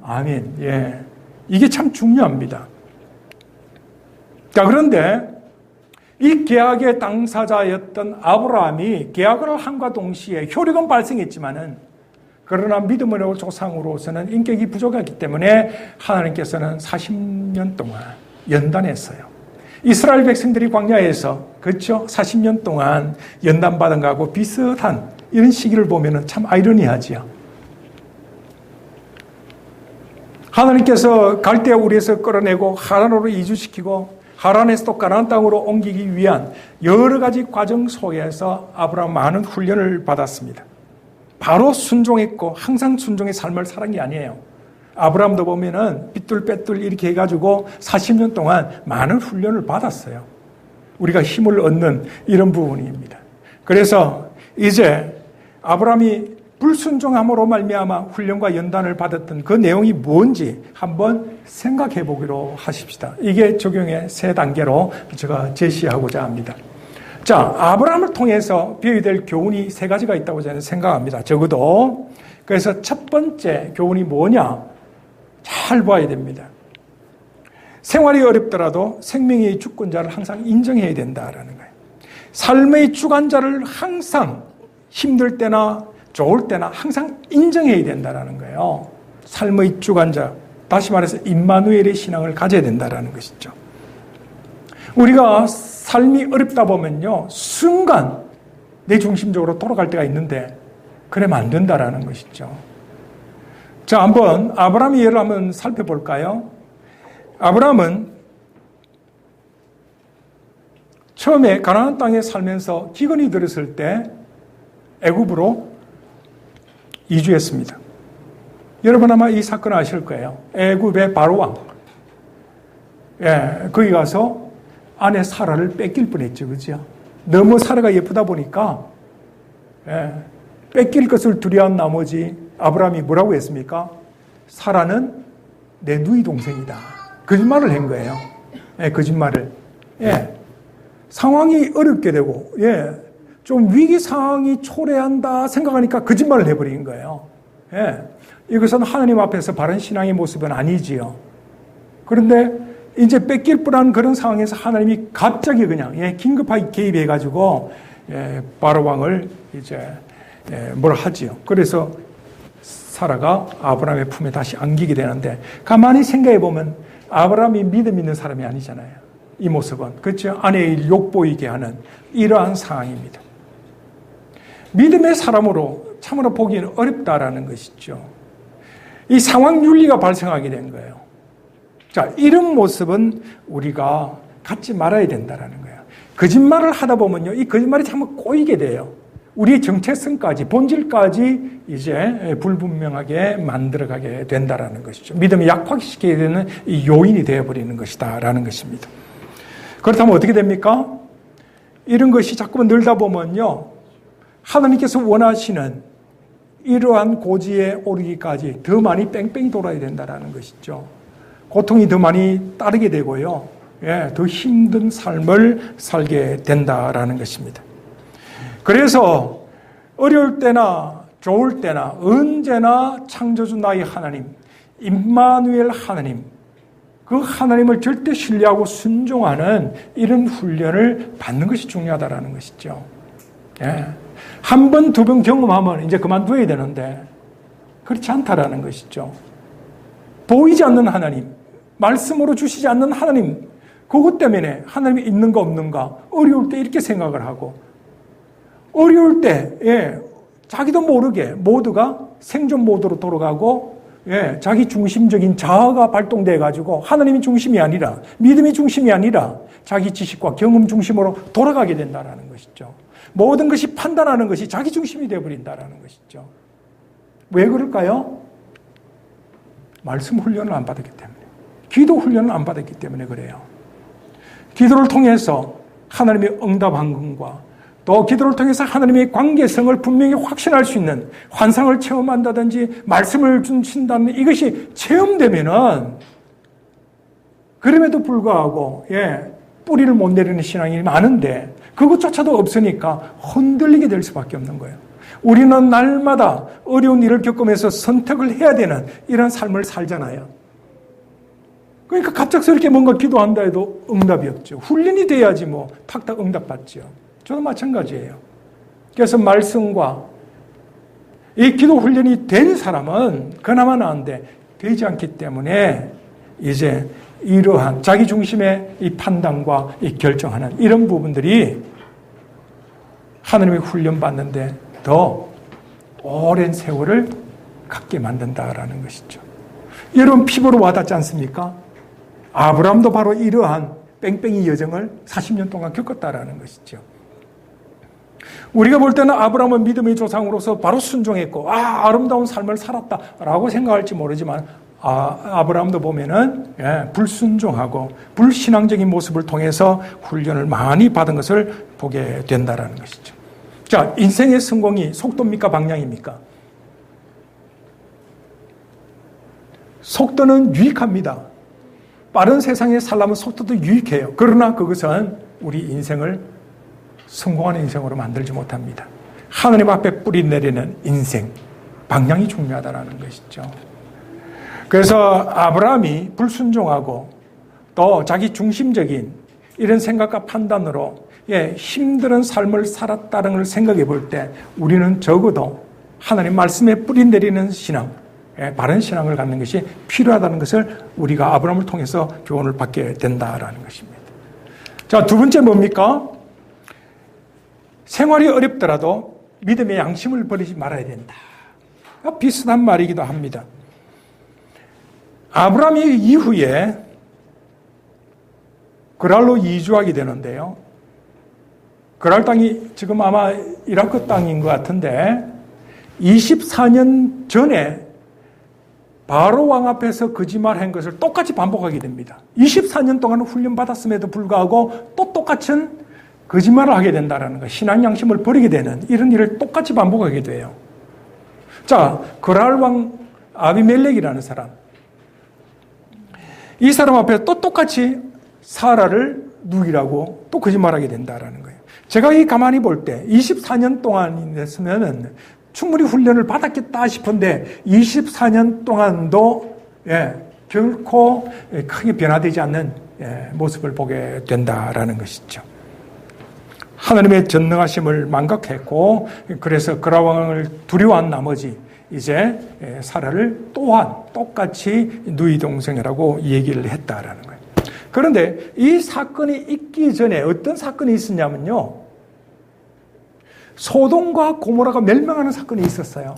아멘. 예. 이게 참 중요합니다. 자, 그런데 이 계약의 당사자였던 아브라함이 계약을 함과 동시에 효력은 발생했지만은, 그러나 믿음으로 조상으로서는 인격이 부족하기 때문에 하나님께서는 40년 동안 연단했어요. 이스라엘 백성들이 광야에서, 그렇죠? 40년 동안 연단받은 거하고 비슷한 이런 시기를 보면은 참 아이러니하지요. 하나님께서 갈대아 우리에서 끌어내고 하란으로 이주시키고 하란에서 또 가나안 땅으로 옮기기 위한 여러 가지 과정 속에서 아브라함 많은 훈련을 받았습니다. 바로 순종했고 항상 순종의 삶을 살은 게 아니에요. 아브라함도 보면은 삐뚤빼뚤 이렇게 해가지고 40년 동안 많은 훈련을 받았어요. 우리가 힘을 얻는 이런 부분입니다. 그래서 이제 아브라함이 불순종함으로 말미암아 훈련과 연단을 받았던 그 내용이 뭔지 한번 생각해 보기로 하십시다. 이게 적용의 세 단계로 제가 제시하고자 합니다. 자, 아브라함을 통해서 배워야 될 교훈이 세 가지가 있다고 저는 생각합니다. 적어도. 그래서 첫 번째 교훈이 뭐냐? 잘 봐야 됩니다. 생활이 어렵더라도 생명의 주권자를 항상 인정해야 된다라는 거예요. 삶의 주관자를 항상 힘들 때나 좋을 때나 항상 인정해야 된다라는 거예요. 삶의 주관자, 다시 말해서 임마누엘의 신앙을 가져야 된다라는 것이죠. 우리가 삶이 어렵다 보면요, 순간 내 중심적으로 돌아갈 때가 있는데 그러면 안 된다라는 것이죠. 자, 한번 아브라함의 예를 한번 살펴볼까요? 아브라함은 처음에 가나안 땅에 살면서 기근이 들었을 때 애굽으로 이주했습니다. 여러분 아마 이 사건 아실 거예요. 애굽의 바로왕. 거기 가서 아내 사라를 뺏길 뻔했죠. 그죠? 너무 사라가 예쁘다 보니까 뺏길 것을 두려운 나머지 아브라함이 뭐라고 했습니까? 사라는 내 누이 동생이다. 거짓말을 한 거예요. 거짓말을. 상황이 어렵게 되고, 좀 위기 상황이 초래한다 생각하니까 거짓말을 해버린 거예요. 이것은 하나님 앞에서 바른 신앙의 모습은 아니지요. 그런데 이제 뺏길 뻔한 그런 상황에서 하나님이 갑자기 그냥 긴급하게 개입해가지고 바로 왕을 이제 뭘 하지요. 그래서 사라가 아브라함의 품에 다시 안기게 되는데, 가만히 생각해 보면 아브라함이 믿음 있는 사람이 아니잖아요. 이 모습은. 그렇죠? 아내의 욕보이게 하는 이러한 상황입니다. 믿음의 사람으로 참으로 보기에는 어렵다라는 것이죠. 이 상황 윤리가 발생하게 된 거예요. 자, 이런 모습은 우리가 갖지 말아야 된다라는 거예요. 거짓말을 하다 보면요, 이 거짓말이 참 꼬이게 돼요. 우리의 정체성까지, 본질까지 이제 불분명하게 만들어가게 된다라는 것이죠. 믿음을 약화시키게 되는 이 요인이 되어버리는 것이다라는 것입니다. 그렇다면 어떻게 됩니까? 이런 것이 자꾸만 늘다 보면요, 하나님께서 원하시는 이러한 고지에 오르기까지 더 많이 뺑뺑이 돌아야 된다는 것이죠. 고통이 더 많이 따르게 되고요, 더 힘든 삶을 살게 된다라는 것입니다. 그래서 어려울 때나 좋을 때나 언제나 창조주 나의 하나님, 임마누엘 하나님, 그 하나님을 절대 신뢰하고 순종하는 이런 훈련을 받는 것이 중요하다라는 것이죠. 한 번, 두 번 경험하면 이제 그만둬야 되는데 그렇지 않다라는 것이죠. 보이지 않는 하나님, 말씀으로 주시지 않는 하나님, 그것 때문에 하나님이 있는가 없는가 어려울 때 이렇게 생각을 하고, 어려울 때 자기도 모르게 모두가 생존 모드로 돌아가고 자기 중심적인 자아가 발동돼 가지고 하나님이 중심이 아니라, 믿음이 중심이 아니라 자기 지식과 경험 중심으로 돌아가게 된다는 것이죠. 모든 것이 판단하는 것이 자기 중심이 되어버린다는 것이죠. 왜 그럴까요? 말씀 훈련을 안 받았기 때문에, 기도 훈련을 안 받았기 때문에 그래요. 기도를 통해서 하나님의 응답한 것과 또 기도를 통해서 하나님의 관계성을 분명히 확신할 수 있는 환상을 체험한다든지 말씀을 주신다는 이것이 체험되면은, 그럼에도 불구하고 뿌리를 못 내리는 신앙이 많은데 그것조차도 없으니까 흔들리게 될 수밖에 없는 거예요. 우리는 날마다 어려운 일을 겪으면서 선택을 해야 되는 이런 삶을 살잖아요. 그러니까 갑작스럽게 뭔가 기도한다 해도 응답이 없죠. 훈련이 돼야지 뭐 탁탁 응답받죠. 저도 마찬가지예요. 그래서 말씀과 이 기도 훈련이 된 사람은 그나마 나은데 되지 않기 때문에 이제 이러한 자기 중심의 이 판단과 이 결정하는 이런 부분들이 하나님의 훈련받는데 더 오랜 세월을 갖게 만든다라는 것이죠. 여러분 피부로 와닿지 않습니까? 아브라함도 바로 이러한 뺑뺑이 여정을 40년 동안 겪었다라는 것이죠. 우리가 볼 때는 아브라함은 믿음의 조상으로서 바로 순종했고 아름다운 삶을 살았다라고 생각할지 모르지만 아브라함도 보면은 불순종하고 불신앙적인 모습을 통해서 훈련을 많이 받은 것을 보게 된다라는 것이죠. 자, 인생의 성공이 속도입니까? 방향입니까? 속도는 유익합니다. 빠른 세상에 살려면 속도도 유익해요. 그러나 그것은 우리 인생을 성공하는 인생으로 만들지 못합니다. 하나님 앞에 뿌리 내리는 인생, 방향이 중요하다는 것이죠. 그래서 아브라함이 불순종하고 또 자기 중심적인 이런 생각과 판단으로 힘든 삶을 살았다는 걸 생각해 볼 때 우리는 적어도 하나님 말씀에 뿌리 내리는 신앙, 바른 신앙을 갖는 것이 필요하다는 것을 우리가 아브라함을 통해서 교훈을 받게 된다라는 것입니다. 자, 두 번째 뭡니까? 생활이 어렵더라도 믿음의 양심을 버리지 말아야 된다. 비슷한 말이기도 합니다. 아브라함이 이후에 그랄로 이주하게 되는데요. 그랄 땅이 지금 아마 이라크 땅인 것 같은데 24년 전에 바로 왕 앞에서 거짓말한 것을 똑같이 반복하게 됩니다. 24년 동안 훈련받았음에도 불구하고 또 똑같은 거짓말을 하게 된다는 거, 신앙 양심을 버리게 되는 이런 일을 똑같이 반복하게 돼요. 자, 그랄 왕 아비멜렉이라는 사람, 이 사람 앞에 또 똑같이 사라를 누이라고 또 거짓말하게 된다는 거예요. 제가 이 가만히 볼 때 24년 동안이었으면 충분히 훈련을 받았겠다 싶은데 24년 동안도 결코 크게 변화되지 않는 모습을 보게 된다라는 것이죠. 하나님의 전능하심을 망각했고 그래서 그라 왕을 두려워한 나머지 이제 사라를 또한 똑같이 누이 동생이라고 얘기를 했다라는 거예요. 그런데 이 사건이 있기 전에 어떤 사건이 있었냐면요. 소돔과 고모라가 멸망하는 사건이 있었어요.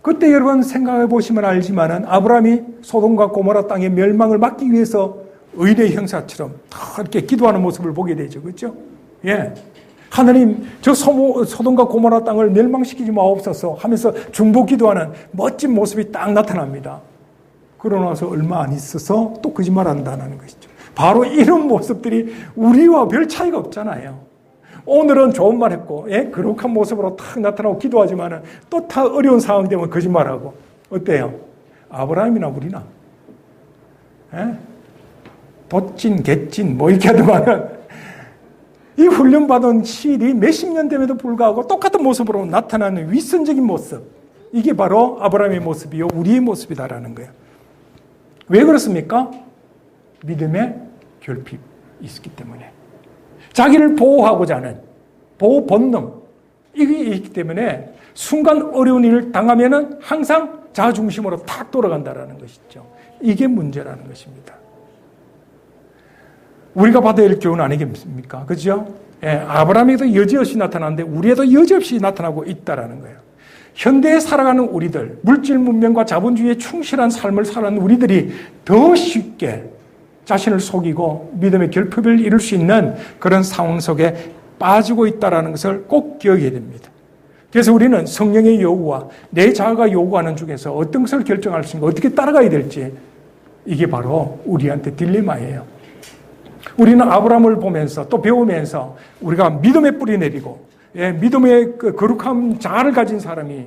그때 여러분 생각해 보시면 알지만은 아브라함이 소돔과 고모라 땅의 멸망을 막기 위해서 의뢰 형사처럼 이렇게 기도하는 모습을 보게 되죠. 그렇죠? 하나님, 저 소돔과 고모라 땅을 멸망시키지 마옵소서 하면서 중보 기도하는 멋진 모습이 딱 나타납니다. 그러고 나서 얼마 안 있어서 또 거짓말한다는 것이죠. 바로 이런 모습들이 우리와 별 차이가 없잖아요. 오늘은 좋은 말 했고, 거룩한 모습으로 탁 나타나고 기도하지만은 또 다 어려운 상황 되면 거짓말하고. 어때요? 아브라함이나 우리나? 돛진, 갯진, 뭐 이렇게 하더만은 이 훈련받은 시일이 몇십 년 됨에도 불구하고 똑같은 모습으로 나타나는 위선적인 모습. 이게 바로 아브라함의 모습이요, 우리의 모습이다라는 거예요. 왜 그렇습니까? 믿음의 결핍이 있기 때문에. 자기를 보호하고자 하는 보호 본능, 이게 있기 때문에 순간 어려운 일을 당하면은 항상 자중심으로 탁 돌아간다라는 것이죠. 이게 문제라는 것입니다. 우리가 받아야 할 교훈 아니겠습니까? 그죠? 아브라함에도 여지없이 나타나는데 우리에도 여지없이 나타나고 있다라는 거예요. 현대에 살아가는 우리들, 물질 문명과 자본주의에 충실한 삶을 살아가는 우리들이 더 쉽게 자신을 속이고 믿음의 결핍을 이룰 수 있는 그런 상황 속에 빠지고 있다는 것을 꼭 기억해야 됩니다. 그래서 우리는 성령의 요구와 내 자아가 요구하는 중에서 어떤 것을 결정할 수 있는가, 어떻게 따라가야 될지, 이게 바로 우리한테 딜레마예요. 우리는 아브라함을 보면서 또 배우면서 우리가 믿음의 뿌리 내리고, 믿음의 그 거룩한 자아를 가진 사람이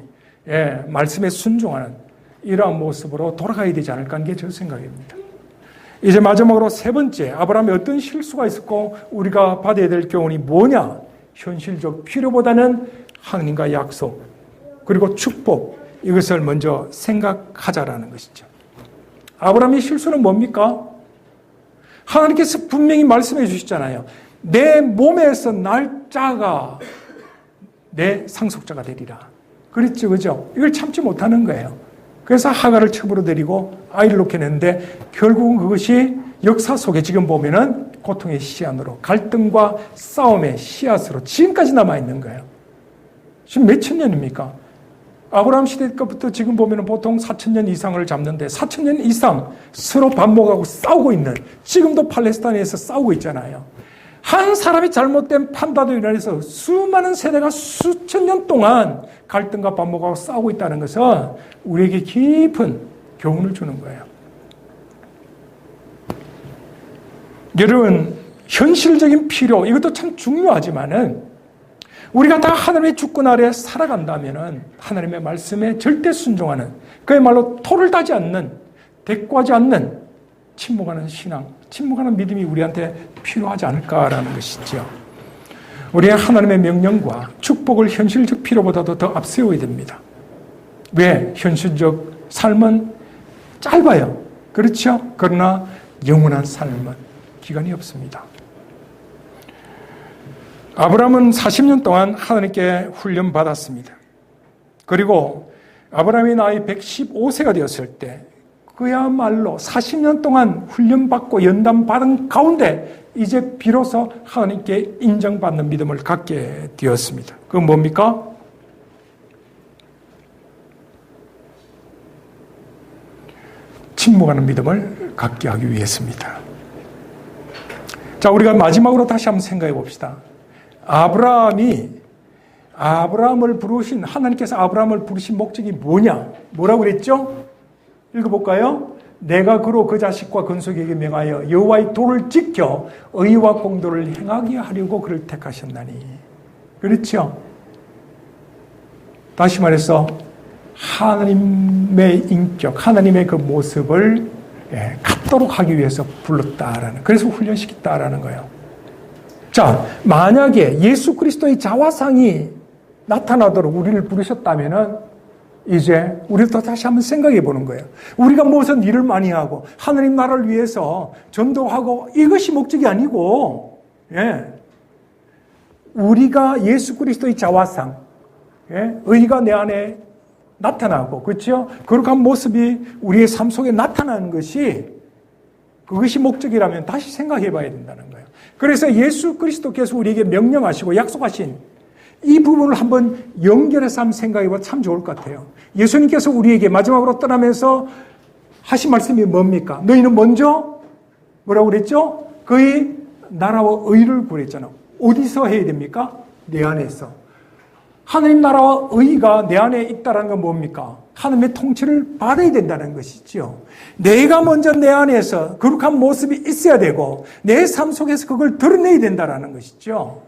말씀에 순종하는 이러한 모습으로 돌아가야 되지 않을까 하는 게 제 생각입니다. 이제 마지막으로 세 번째, 아브라함의 어떤 실수가 있었고 우리가 받아야 될 교훈이 뭐냐? 현실적 필요보다는 하나님과 약속 그리고 축복, 이것을 먼저 생각하자라는 것이죠. 아브라함의 실수는 뭡니까? 하나님께서 분명히 말씀해 주시잖아요. 내 몸에서 날짜가 내 상속자가 되리라. 그랬죠, 그죠? 이걸 참지 못하는 거예요. 그래서 하갈을 첩으로 데리고 아이를 놓게 했는데 결국은 그것이 역사 속에 지금 보면은 고통의 씨앗으로, 갈등과 싸움의 씨앗으로 지금까지 남아있는 거예요. 지금 몇천 년입니까? 아브라함 시대 때부터 지금 보면은 보통 4,000년 이상을 잡는데 4,000년 이상 서로 반목하고 싸우고 있는, 지금도 팔레스타인에서 싸우고 있잖아요. 한 사람이 잘못된 판단으로 인해서 수많은 세대가 수천 년 동안 갈등과 반목하고 싸우고 있다는 것은 우리에게 깊은 교훈을 주는 거예요. 여러분, 현실적인 필요, 이것도 참 중요하지만은 우리가 다 하나님의 주권 아래 살아간다면은 하나님의 말씀에 절대 순종하는, 그야말로 토를 다지 않는, 대꾸하지 않는 침묵하는 신앙, 침묵하는 믿음이 우리한테 필요하지 않을까라는 것이죠. 우리의 하나님의 명령과 축복을 현실적 필요보다도 더 앞세워야 됩니다. 왜? 현실적 삶은 짧아요. 그렇죠? 그러나 영원한 삶은 기간이 없습니다. 아브라함은 40년 동안 하나님께 훈련받았습니다. 그리고 아브라함이 나이 115세가 되었을 때 그야말로 40년 동안 훈련받고 연단받은 가운데 이제 비로소 하나님께 인정받는 믿음을 갖게 되었습니다. 그건 뭡니까? 침묵하는 믿음을 갖게 하기 위해서입니다. 자, 우리가 마지막으로 다시 한번 생각해 봅시다. 아브라함을 부르신, 하나님께서 아브라함을 부르신 목적이 뭐냐? 뭐라고 그랬죠? 읽어볼까요? 내가 그로 그 자식과 건속에게 명하여 여호와의 도를 지켜 의와 공도를 행하게 하려고 그를 택하셨나니. 그렇죠? 다시 말해서 하나님의 인격, 하나님의 그 모습을 갖도록 하기 위해서 불렀다라는, 그래서 훈련시켰다라는 거예요. 자, 만약에 예수 그리스도의 자화상이 나타나도록 우리를 부르셨다면은 이제 우리도 다시 한번 생각해 보는 거예요. 우리가 무슨 일을 많이 하고 하나님 나라를 위해서 전도하고 이것이 목적이 아니고, 우리가 예수 그리스도의 자화상, 의가 내 안에 나타나고, 그렇죠? 거룩한 모습이 우리의 삶 속에 나타나는 것이, 그것이 목적이라면 다시 생각해 봐야 된다는 거예요. 그래서 예수 그리스도께서 우리에게 명령하시고 약속하신 이 부분을 한번 연결해서 한번 생각해 보면 참 좋을 것 같아요. 예수님께서 우리에게 마지막으로 떠나면서 하신 말씀이 뭡니까? 너희는 먼저 뭐라고 그랬죠? 그의 나라와 의를 구했잖아. 어디서 해야 됩니까? 내 안에서. 하나님 나라와 의가 내 안에 있다는 건 뭡니까? 하나님의 통치를 받아야 된다는 것이죠. 내가 먼저 내 안에서 거룩한 모습이 있어야 되고 내 삶 속에서 그걸 드러내야 된다는 것이죠.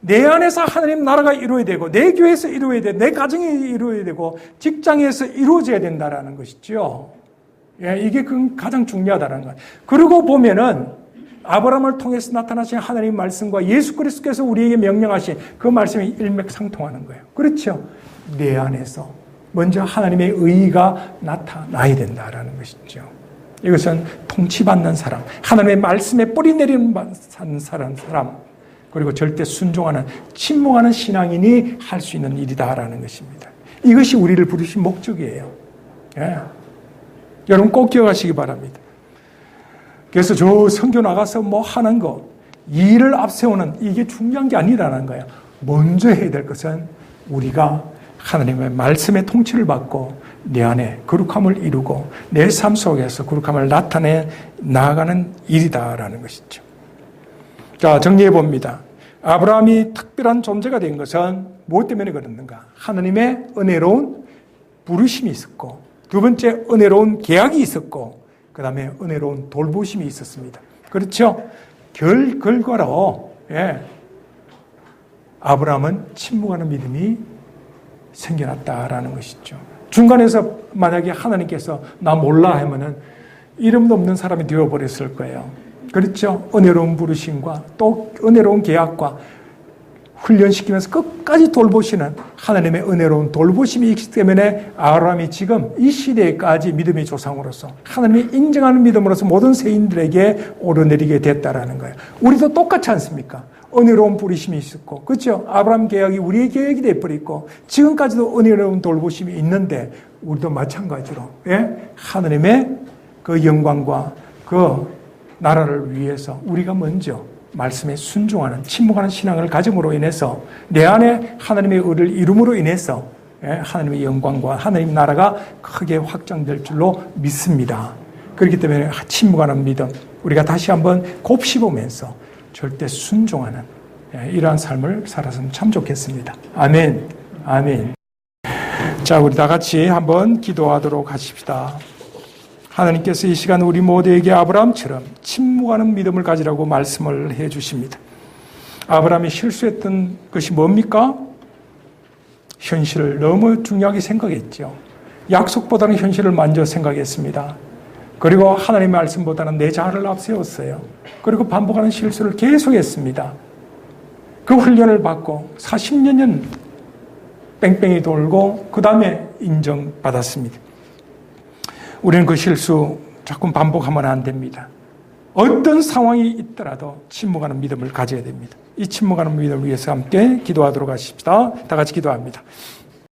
내 안에서 하나님 나라가 이루어야 되고 내 교회에서 이루어야 되고 내 가정에 이루어야 되고 직장에서 이루어져야 된다는 것이죠. 이게 가장 중요하다는 거예요. 그러고 보면은 아브라함을 통해서 나타나신 하나님의 말씀과 예수 그리스도께서 우리에게 명령하신 그 말씀이 일맥상통하는 거예요. 그렇죠? 내 안에서 먼저 하나님의 의의가 나타나야 된다는 것이죠. 이것은 통치받는 사람, 하나님의 말씀에 뿌리 내리는 사람, 그리고 절대 순종하는, 침묵하는 신앙인이 할 수 있는 일이다라는 것입니다. 이것이 우리를 부르신 목적이에요. 여러분 꼭 기억하시기 바랍니다. 그래서 저 선교 나가서 뭐 하는 거, 일을 앞세우는 이게 중요한 게 아니라는 거예요. 먼저 해야 될 것은 우리가 하나님의 말씀의 통치를 받고 내 안에 거룩함을 이루고 내 삶 속에서 거룩함을 나타내 나아가는 일이다라는 것이죠. 자, 정리해 봅니다. 아브라함이 특별한 존재가 된 것은 무엇 때문에 그랬는가? 하나님의 은혜로운 부르심이 있었고, 두 번째 은혜로운 계약이 있었고, 그 다음에 은혜로운 돌보심이 있었습니다. 그렇죠? 결과로 아브라함은 침묵하는 믿음이 생겨났다라는 것이죠. 중간에서 만약에 하나님께서 나 몰라 하면은 이름도 없는 사람이 되어버렸을 거예요. 그렇죠? 은혜로운 부르심과 또 은혜로운 계약과 훈련시키면서 끝까지 돌보시는 하나님의 은혜로운 돌보심이 있기 때문에 아브라함이 지금 이 시대까지 믿음의 조상으로서 하나님이 인정하는 믿음으로서 모든 세인들에게 오르내리게 됐다라는 거예요. 우리도 똑같지 않습니까? 은혜로운 부르심이 있었고, 그렇죠? 아브라함 계약이 우리의 계약이 되어버렸고, 지금까지도 은혜로운 돌보심이 있는데 우리도 마찬가지로 하나님의 그 영광과 그 나라를 위해서 우리가 먼저 말씀에 순종하는 침묵하는 신앙을 가짐으로 인해서 내 안에 하나님의 의를 이룸으로 인해서 하나님의 영광과 하나님 나라가 크게 확장될 줄로 믿습니다. 그렇기 때문에 침묵하는 믿음, 우리가 다시 한번 곱씹으면서 절대 순종하는 이러한 삶을 살았으면 참 좋겠습니다. 아멘. 아멘. 자, 우리 다 같이 한번 기도하도록 하십시다. 하나님께서 이 시간 우리 모두에게 아브라함처럼 침묵하는 믿음을 가지라고 말씀을 해 주십니다. 아브라함이 실수했던 것이 뭡니까? 현실을 너무 중요하게 생각했죠. 약속보다는 현실을 먼저 생각했습니다. 그리고 하나님의 말씀보다는 내 자아를 앞세웠어요. 그리고 반복하는 실수를 계속했습니다. 그 훈련을 받고 40년 뺑뺑이 돌고 그 다음에 인정받았습니다. 우리는 그 실수 자꾸 반복하면 안 됩니다. 어떤 상황이 있더라도 침묵하는 믿음을 가져야 됩니다. 이 침묵하는 믿음을 위해서 함께 기도하도록 하십시다. 다 같이 기도합니다.